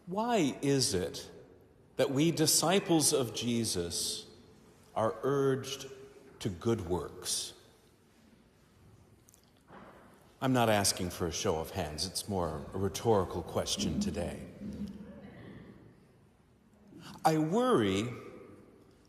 Why is it that we disciples of Jesus are urged to good works? I'm not asking for a show of hands. It's more a rhetorical question today. I worry,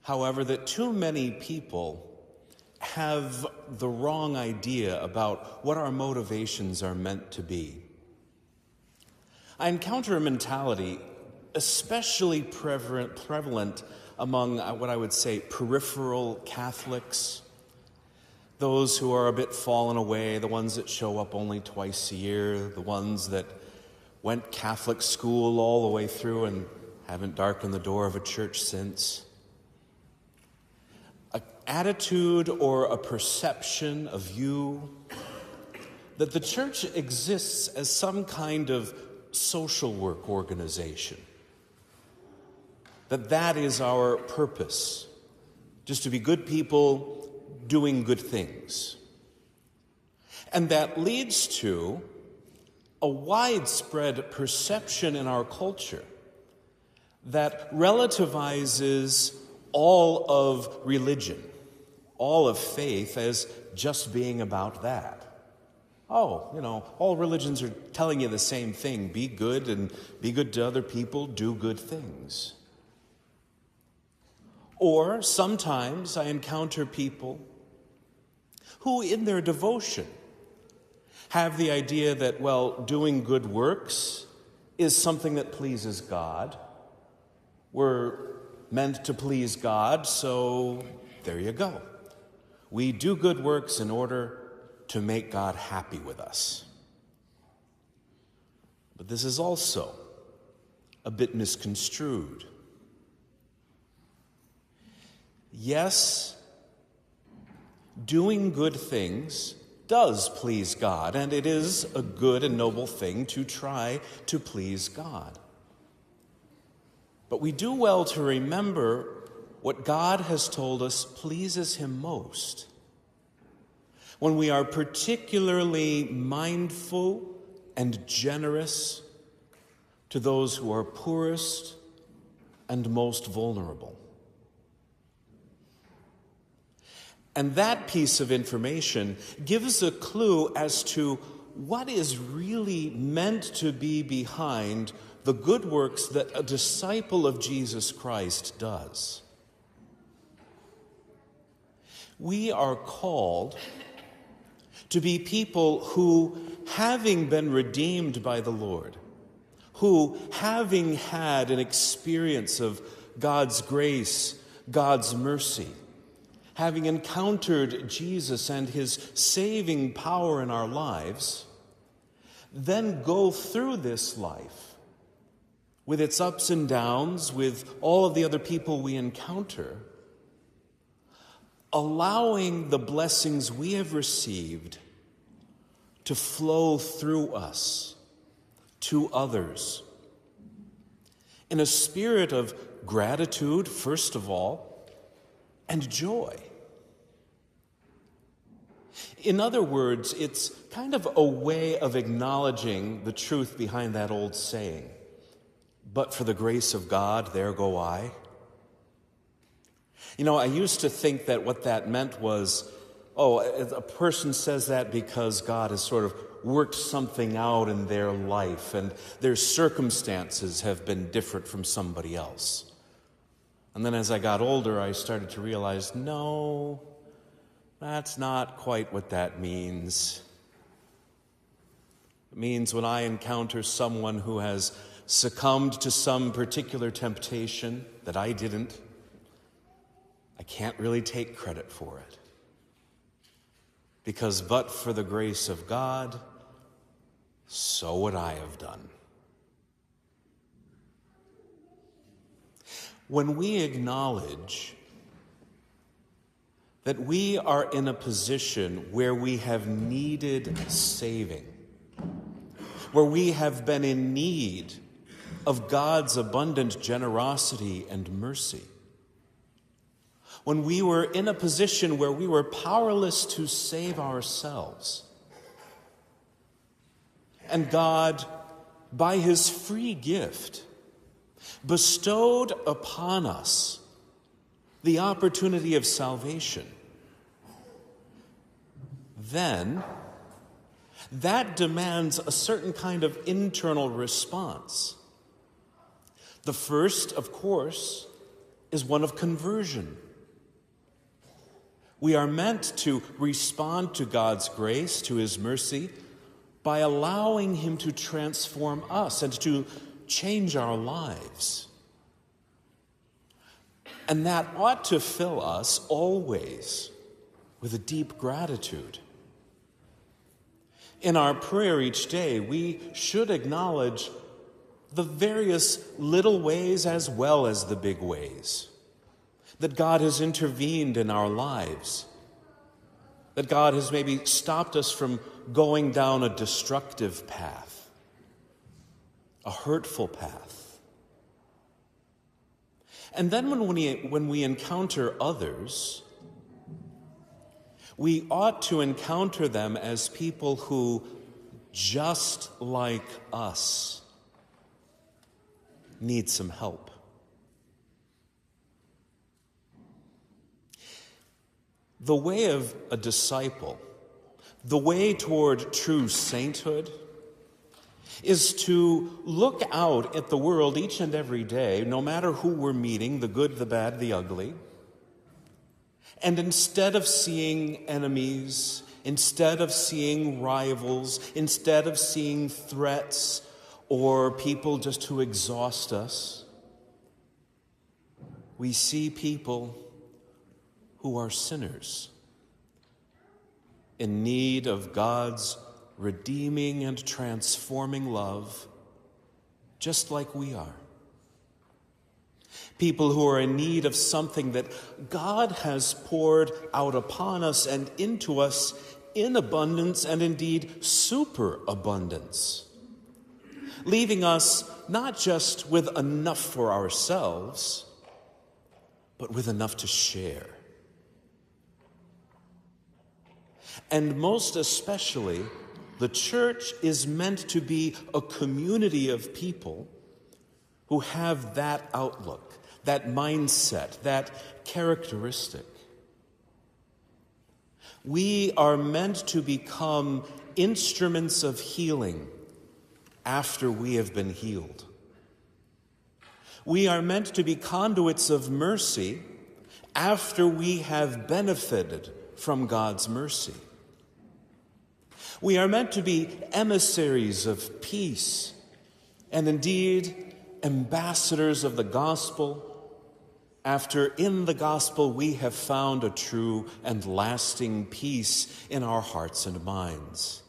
however, that too many people have the wrong idea about what our motivations are meant to be. I encounter a mentality especially prevalent among what I would say peripheral Catholics, those who are a bit fallen away, the ones that show up only twice a year, the ones that went Catholic school all the way through and haven't darkened the door of a church since. An attitude or a perception, a view, that the church exists as some kind of social work organization. That is our purpose, just to be good people doing good things. And that leads to a widespread perception in our culture that relativizes all of religion, all of faith, as just being about that. Oh, all religions are telling you the same thing. Be good and be good to other people, do good things. Or sometimes I encounter people who in their devotion have the idea that, doing good works is something that pleases God. We're meant to please God, so there you go. We do good works in order to make God happy with us. But this is also a bit misconstrued. Yes, doing good things does please God, and it is a good and noble thing to try to please God. But we do well to remember what God has told us pleases Him most. When we are particularly mindful and generous to those who are poorest and most vulnerable. And that piece of information gives a clue as to what is really meant to be behind the good works that a disciple of Jesus Christ does. We are called to be people who, having been redeemed by the Lord, who, having had an experience of God's grace, God's mercy, having encountered Jesus and His saving power in our lives, then go through this life with its ups and downs, with all of the other people we encounter, allowing the blessings we have received to flow through us to others in a spirit of gratitude, first of all, and joy. In other words, it's kind of a way of acknowledging the truth behind that old saying, "But for the grace of God, there go I." I used to think that what that meant was, a person says that because God has sort of worked something out in their life and their circumstances have been different from somebody else. And then as I got older, I started to realize, no, that's not quite what that means. It means when I encounter someone who has succumbed to some particular temptation that I didn't, I can't really take credit for it. Because but for the grace of God, so would I have done. When we acknowledge that we are in a position where we have needed saving, where we have been in need of God's abundant generosity and mercy, when we were in a position where we were powerless to save ourselves, and God, by His free gift, bestowed upon us the opportunity of salvation, then that demands a certain kind of internal response. The first, of course, is one of conversion. We are meant to respond to God's grace, to His mercy, by allowing Him to transform us and to change our lives. And that ought to fill us always with a deep gratitude. In our prayer each day, we should acknowledge the various little ways as well as the big ways that God has intervened in our lives, that God has maybe stopped us from going down a destructive path, a hurtful path. And then when we encounter others, we ought to encounter them as people who, just like us, need some help. The way of a disciple, the way toward true sainthood, is to look out at the world each and every day, no matter who we're meeting, the good, the bad, the ugly, and instead of seeing enemies, instead of seeing rivals, instead of seeing threats or people just to exhaust us, we see people who are sinners in need of God's redeeming and transforming love, just like we are. People who are in need of something that God has poured out upon us and into us in abundance and indeed superabundance, leaving us not just with enough for ourselves, but with enough to share. And most especially, the church is meant to be a community of people who have that outlook, that mindset, that characteristic. We are meant to become instruments of healing after we have been healed. We are meant to be conduits of mercy after we have benefited from God's mercy. We are meant to be emissaries of peace and indeed ambassadors of the gospel after in the gospel we have found a true and lasting peace in our hearts and minds.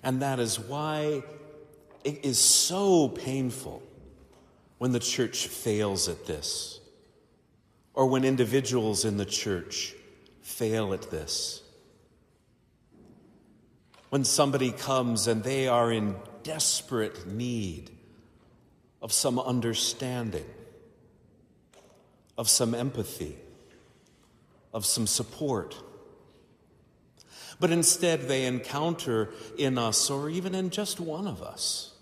And that is why it is so painful when the church fails at this, or when individuals in the church fail at this. When somebody comes and they are in desperate need of some understanding, of some empathy, of some support, but instead they encounter in us, or even in just one of us,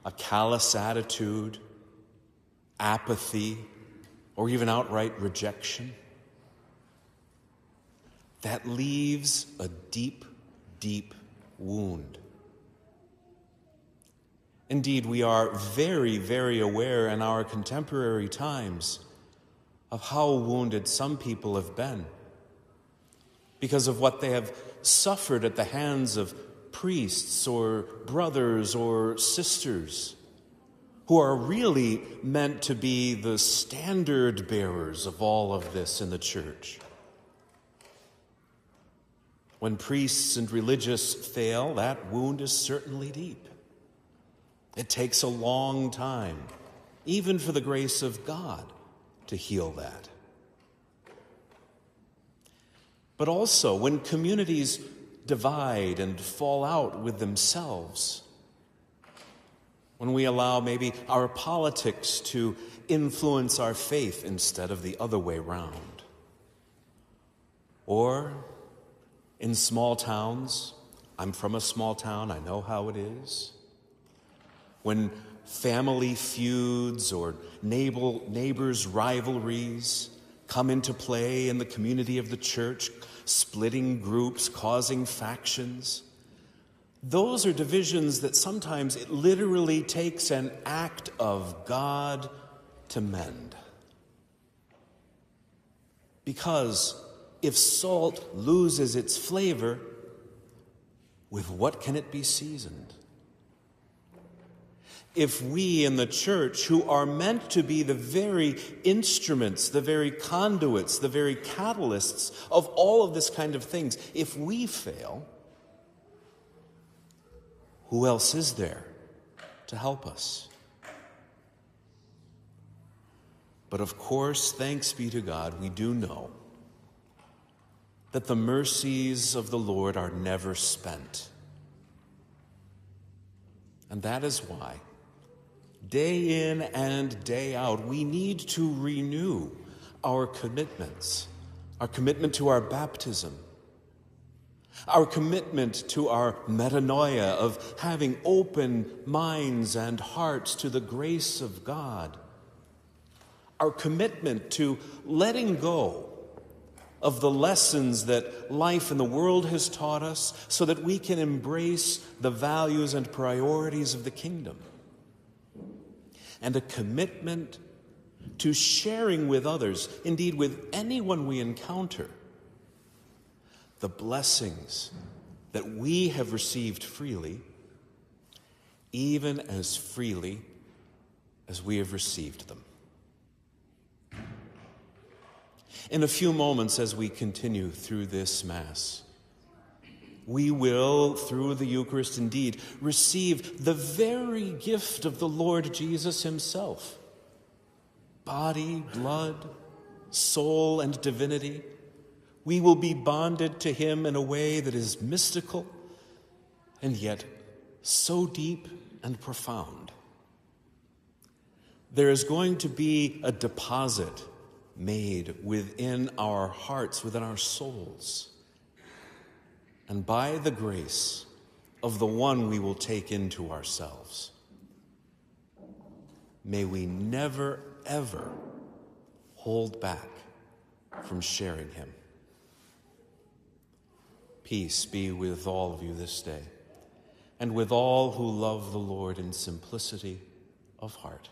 a callous attitude, apathy, or even outright rejection, that leaves a deep, deep wound. Indeed, we are very, very aware in our contemporary times of how wounded some people have been because of what they have suffered at the hands of priests or brothers or sisters who are really meant to be the standard bearers of all of this in the church. When priests and religious fail, that wound is certainly deep. It takes a long time, even for the grace of God, to heal that. But also, when communities divide and fall out with themselves, when we allow maybe our politics to influence our faith instead of the other way round, or in small towns I'm from a small town, I know how it is. When family feuds or neighbors' rivalries come into play in the community of the church, splitting groups, causing factions, those are divisions that sometimes it literally takes an act of God to mend. Because if salt loses its flavor, with what can it be seasoned? If we in the church, who are meant to be the very instruments, the very conduits, the very catalysts of all of this kind of things, if we fail, who else is there to help us? But of course, thanks be to God, we do know that the mercies of the Lord are never spent. And that is why, day in and day out, we need to renew our commitments, our commitment to our baptism, our commitment to our metanoia of having open minds and hearts to the grace of God, our commitment to letting go of the lessons that life in the world has taught us so that we can embrace the values and priorities of the kingdom, and a commitment to sharing with others, indeed with anyone we encounter, the blessings that we have received freely, even as freely as we have received them. In a few moments, as we continue through this Mass, we will, through the Eucharist indeed, receive the very gift of the Lord Jesus himself. Body, blood, soul, and divinity. We will be bonded to him in a way that is mystical and yet so deep and profound. There is going to be a deposit made within our hearts, within our souls. And by the grace of the one we will take into ourselves, may we never, ever hold back from sharing him. Peace be with all of you this day, and with all who love the Lord in simplicity of heart.